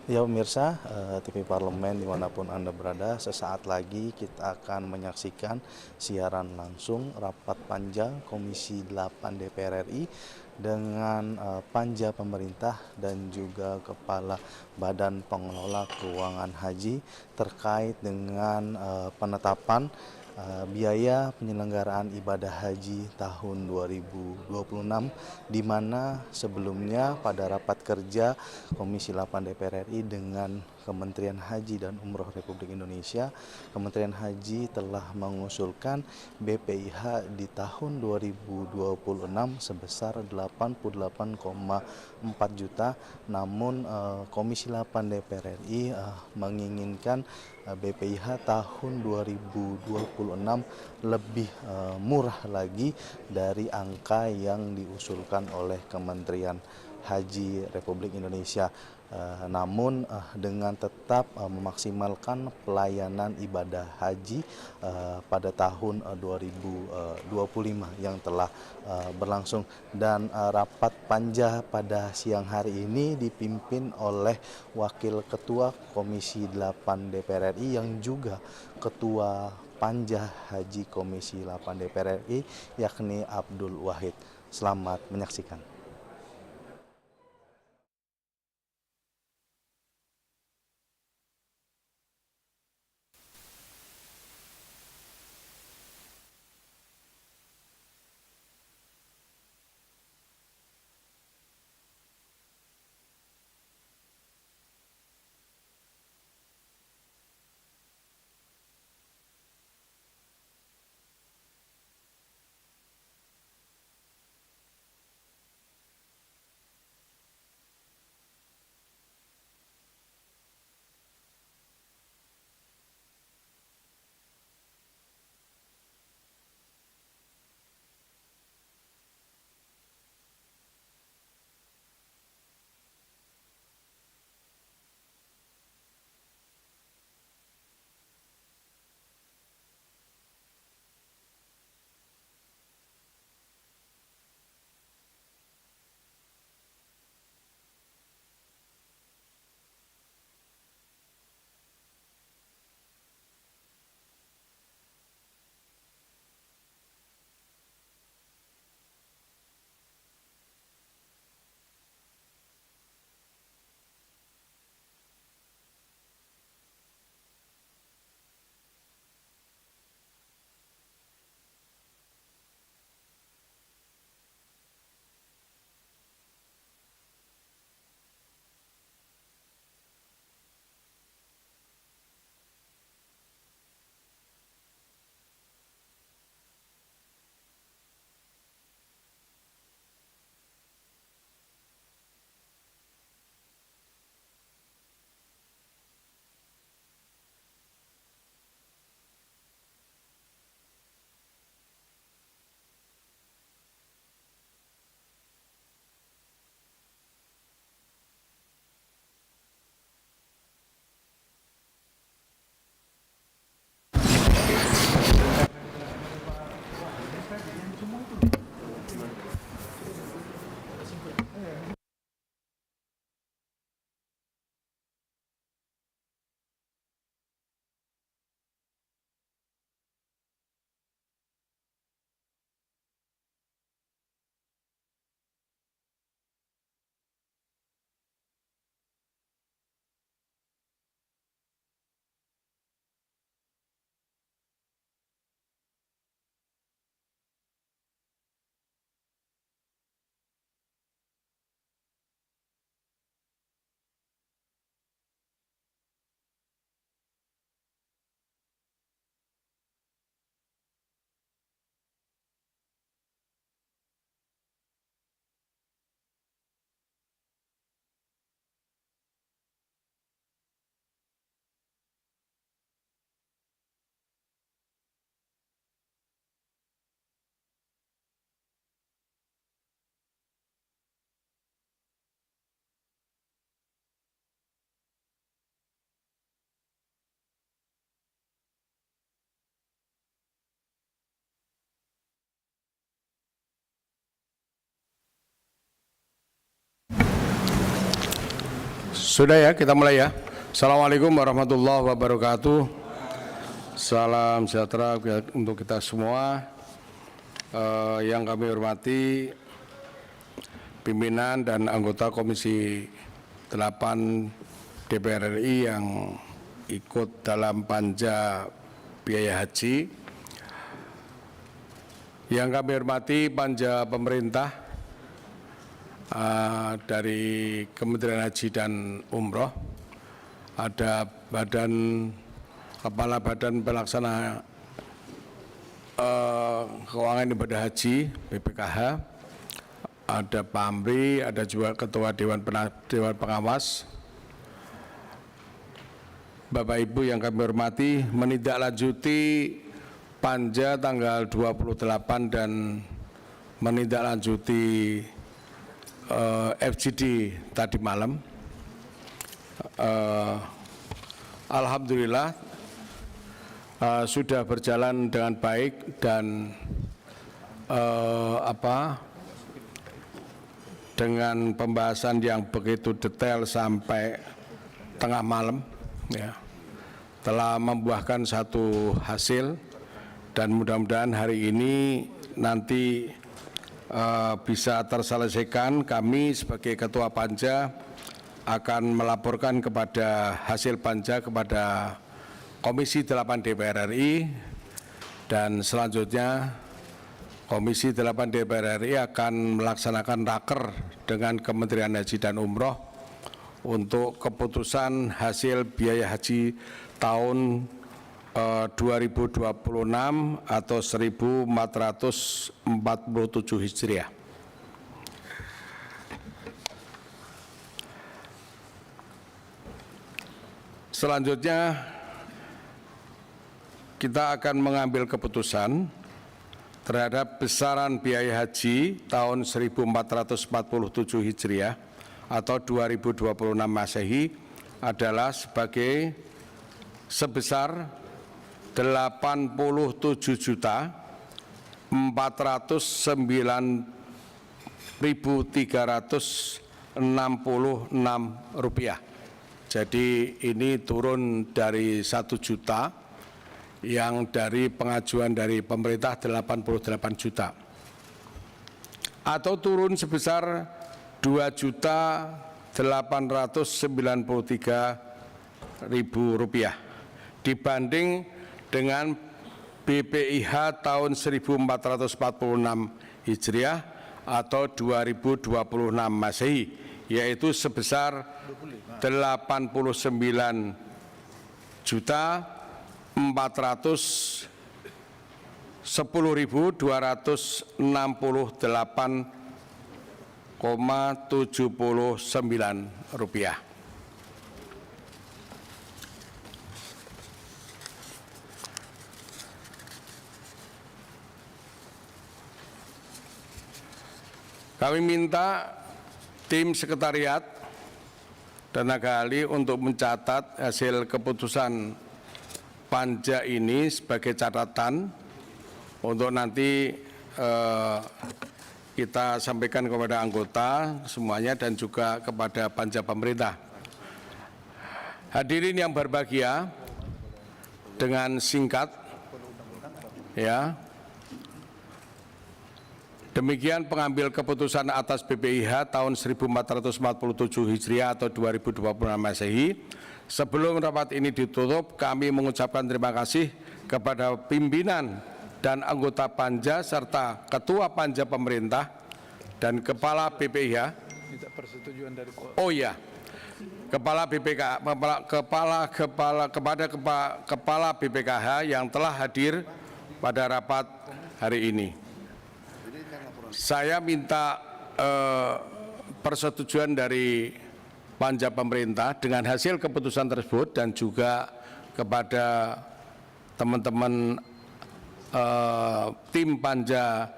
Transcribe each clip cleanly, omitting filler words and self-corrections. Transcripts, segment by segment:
Ya pemirsa, TV Parlemen dimanapun Anda berada, sesaat lagi kita akan menyaksikan siaran langsung rapat panja Komisi 8 DPR RI dengan panja pemerintah dan juga Kepala Badan Pengelola Keuangan Haji terkait dengan penetapan biaya penyelenggaraan ibadah haji tahun 2026, di mana sebelumnya pada rapat kerja Komisi 8 DPR RI dengan Kementerian Haji dan Umroh Republik Indonesia, Kementerian Haji telah mengusulkan BPIH di tahun 2026 sebesar 88,4 juta. Namun Komisi 8 DPR RI menginginkan BPIH tahun 2026 lebih murah lagi dari angka yang diusulkan oleh Kementerian Haji Republik Indonesia. Namun dengan tetap memaksimalkan pelayanan ibadah haji pada tahun 2025 yang telah berlangsung, dan rapat panja pada siang hari ini dipimpin oleh Wakil Ketua Komisi 8 DPR RI yang juga Ketua Panja Haji Komisi 8 DPR RI, yakni Abdul Wahid. Selamat menyaksikan. Sudah ya, kita mulai ya. Assalamualaikum warahmatullahi wabarakatuh. Salam sejahtera untuk kita semua. Yang kami hormati pimpinan dan anggota Komisi 8 DPR RI yang ikut dalam panja biaya haji. Yang kami hormati panja pemerintah dari Kementerian Haji dan Umroh, ada Kepala Badan Pelaksana Keuangan Ibadah Haji BPKH, ada Pak Amri, ada juga Ketua Dewan Pengawas. Bapak Ibu yang kami hormati, menindaklanjuti panja tanggal 28 dan menindaklanjuti FGD tadi malam. Alhamdulillah sudah berjalan dengan baik dan dengan pembahasan yang begitu detail sampai tengah malam, ya, telah membuahkan satu hasil dan mudah-mudahan hari ini nanti bisa terselesaikan. Kami sebagai Ketua Panja akan melaporkan kepada hasil panja kepada Komisi 8 DPR RI, dan selanjutnya Komisi 8 DPR RI akan melaksanakan raker dengan Kementerian Haji dan Umroh untuk keputusan hasil biaya haji tahun 2026 atau 1447 Hijriah. Selanjutnya kita akan mengambil keputusan terhadap besaran biaya haji tahun 1447 Hijriah atau 2026 Masehi adalah sebesar 87.409.366 rupiah. Jadi ini turun dari 1 juta yang dari pengajuan dari pemerintah 88 juta, atau turun sebesar 2.893.000 rupiah dibanding dengan BPIH tahun 1446 Hijriah atau 2026 Masehi, yaitu sebesar 89.210.268,79 rupiah. Kami minta tim sekretariat tenaga ahli untuk mencatat hasil keputusan panja ini sebagai catatan untuk nanti kita sampaikan kepada anggota semuanya dan juga kepada panja pemerintah. Hadirin yang berbahagia, dengan singkat, ya, demikian pengambil keputusan atas BPIH tahun 1447 Hijriah atau 2026 Masehi. Sebelum rapat ini ditutup, kami mengucapkan terima kasih kepada pimpinan dan anggota panja serta Ketua Panja Pemerintah dan Kepala BPIH. Oh ya, Kepala BPK, Kepala BPKH yang telah hadir pada rapat hari ini. Saya minta persetujuan dari panja pemerintah dengan hasil keputusan tersebut dan juga kepada teman-teman tim panja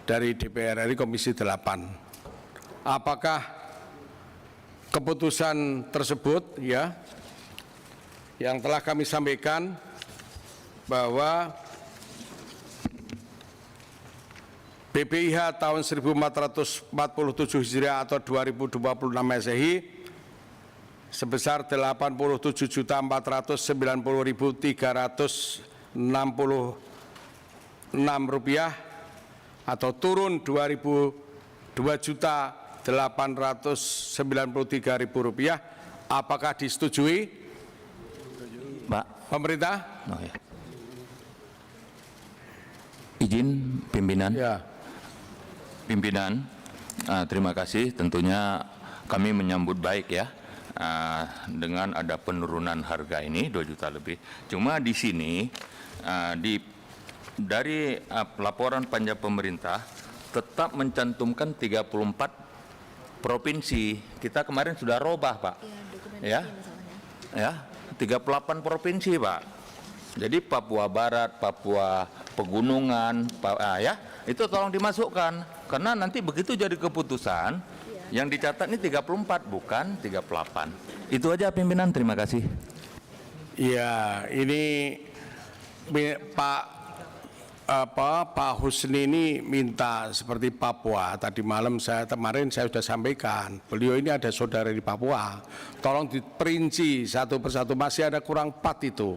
dari DPR RI Komisi 8. Apakah keputusan tersebut, ya, yang telah kami sampaikan bahwa BPIH tahun 1447 Hijriah atau 2026 Masehi sebesar Rp87.490.366 atau turun Rp2.893.000. Apakah disetujui? Pak, Pemerintah? oh ya. Izin pimpinan. Ya. Pimpinan, terima kasih. Tentunya kami menyambut baik ya dengan ada penurunan harga ini 2 juta lebih. Cuma di sini dari laporan panja pemerintah tetap mencantumkan 34 provinsi. Kita kemarin sudah robah, Pak. Ya, ya, 38 provinsi, Pak. Jadi Papua Barat, Papua Pegunungan, ya, itu tolong dimasukkan. Karena nanti begitu jadi keputusan, yang dicatat ini 34, bukan 38. Itu aja pimpinan, terima kasih. Ya, ini Pak Husni ini minta seperti Papua. Tadi malam kemarin saya sudah sampaikan, beliau ini ada saudara di Papua. Tolong diperinci satu persatu, masih ada kurang 4 itu.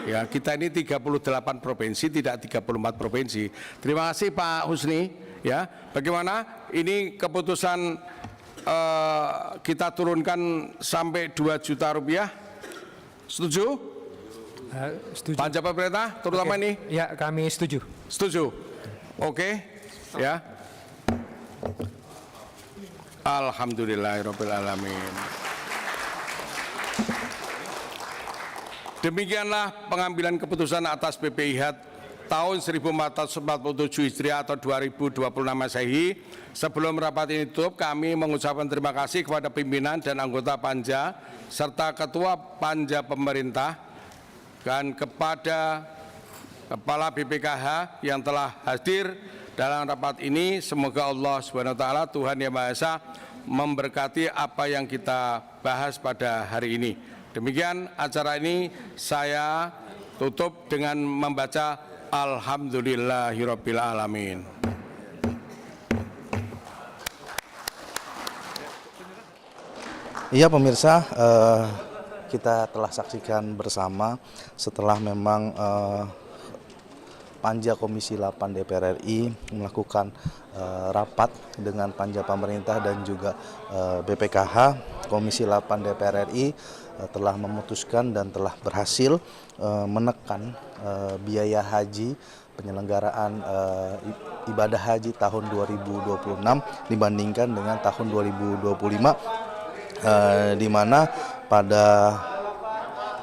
Ya, kita ini 38 provinsi, tidak 34 provinsi. Terima kasih Pak Husni. Ya, bagaimana ini keputusan kita turunkan sampai Rp2 juta? Setuju? Setuju. Panja pemerintah terutama ini? Ya, kami setuju. Setuju? Oke, ya. Alhamdulillahirrahmanirrahim. Demikianlah pengambilan keputusan atas PPIH tahun 1447 Hijriah atau 2026 Masehi. Sebelum rapat ini tutup, kami mengucapkan terima kasih kepada pimpinan dan anggota Panja serta Ketua Panja Pemerintah dan kepada Kepala BPKH yang telah hadir dalam rapat ini. Semoga Allah SWT, Tuhan Yang Maha Esa, memberkati apa yang kita bahas pada hari ini. Demikian acara ini saya tutup dengan membaca Alhamdulillahirabbil alamin. Iya pemirsa, kita telah saksikan bersama setelah memang Panja Komisi 8 DPR RI melakukan rapat dengan Panja Pemerintah dan juga BPKH. Komisi 8 DPR RI telah memutuskan dan telah berhasil menekan biaya haji penyelenggaraan ibadah haji tahun 2026 dibandingkan dengan tahun 2025. Di mana pada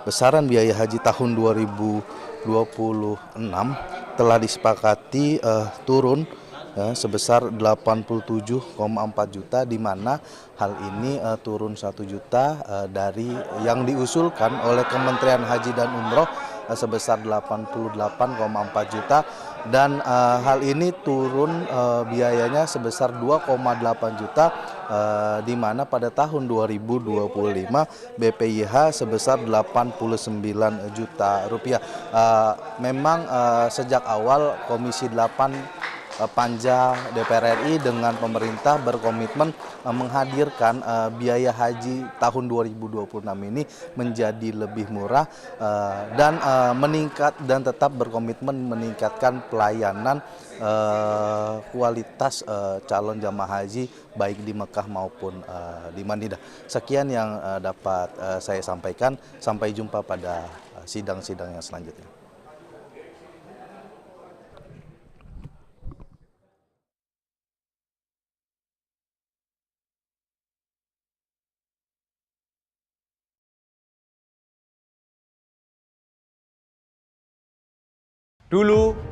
besaran biaya haji tahun 2026 telah disepakati turun sebesar 87,4 juta, di mana hal ini turun 1 juta dari yang diusulkan oleh Kementerian Haji dan Umroh sebesar 88,4 juta, dan hal ini turun biayanya sebesar 2,8 juta, di mana pada tahun 2025 BPIH sebesar 89 juta rupiah. Memang sejak awal Komisi 8 Panja DPR RI dengan pemerintah berkomitmen menghadirkan biaya haji tahun 2026 ini menjadi lebih murah dan meningkat, dan tetap berkomitmen meningkatkan pelayanan kualitas calon jamaah haji baik di Mekah maupun di Madinah. Sekian yang dapat saya sampaikan. Sampai jumpa pada sidang-sidang yang selanjutnya. Dulu